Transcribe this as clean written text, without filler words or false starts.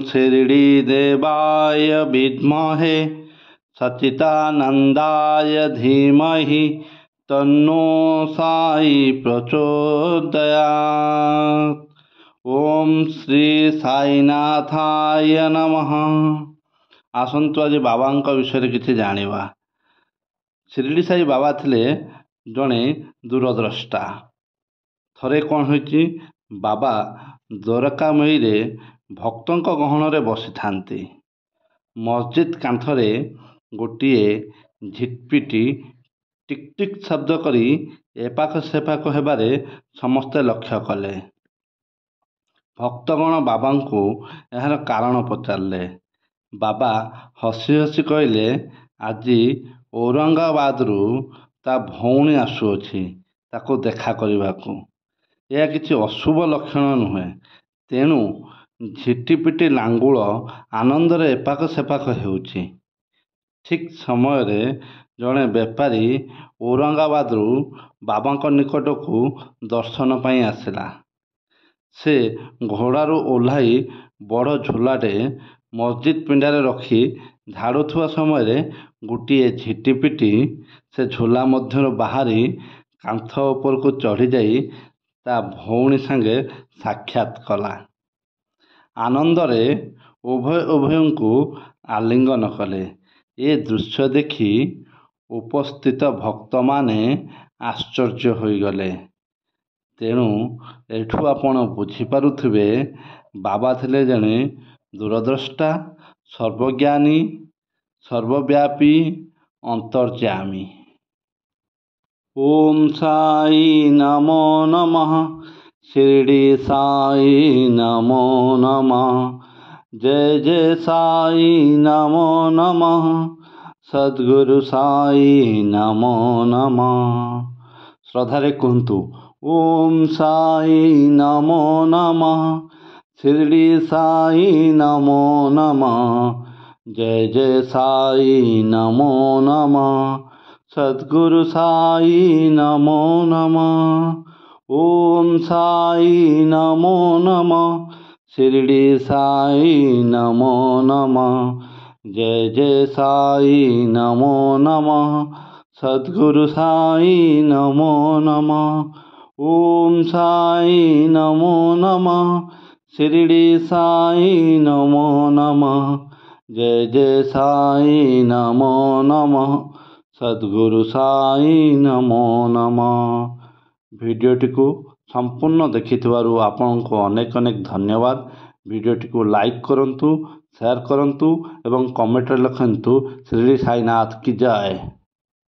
शिरडीदेवाय विद्महे सच्चिदानन्दाय धीमहि तन्नो साई प्रचोदयात्। ओम श्री साईनाथाय नमः। आसंतु आज बाबा विषय किसी जानिबा। शिरडी साई बाबा थिले जड़े दूरद्रष्टा। थरे कौन होइछि, बाबा द्वारकामयी रे भक्तों गहण बसी थांती। मस्जिद कांथरे गोटिए झिटपिटी टिक टिक शब्द करी एपाख सेपाख हेबारे समस्ते लक्ष्य कले। भक्तगण बाबा को यार कारण पचारे। बाबा हसी हसी कहले, आज औरंगाबादरू ता भौणी आसुअछि ताको देखा करने। यह किसी अशुभ लक्षण नुहे। तेणु झिटिपिटी लांगुल आनंदरे एपाख सेपाख हेउछि। ठीक समय जड़े बेपारी औरंगाबादरू बाबा निकट को दर्शन पाई आसला। से घोड़ारू ओह्लाई बड़ झोलाटे मस्जिद पिंडारे रखी झाड़ुवा समय गोटे झिटिपिटी से झोला मध्य बाहरी कांथ उपर को चढ़ी जाई ता भौणी संगे साक्षात कला। आनंदरे उभय उभय को आलिंगन कले। ए दृश्य देखी उपस्थित भक्त माने आश्चर्य हो गले। तेणु एठू आपण बुझीपारुथिबे बाबा थिले जणे दूरद्रष्टा, सर्वज्ञानी, सर्वव्यापी, अंतर्यामी। ओम साई नमो नमः। शिरडी साई नमो नमः। जय जय साई नमो नमः। सद्गुरु साई नमो नमः। श्रद्धारे कहतु ओम साई नमो नमः। शिरडी साई नमो नमः। जय जय साई नमो नमः। सद्गुरु साई नमो नमः। ओम साई नमो नमः। शिरडी साई नमो नमः। जय जय साई नमो नमः। सद्गुरु साई नमो नमः। ओम साई नमो नमः। शिरडी साई नमो नमः। जय जय साई नमो नमः। सद्गुरु साई नमो नमः। भिडियोटी को संपूर्ण देखिथिबारु आपनको अनेक अनेक धन्यवाद। भिडियोटी को लाइक करंतु, शेयर करंतु एवं कमेंट लिखंतु। श्री साईनाथ की जय।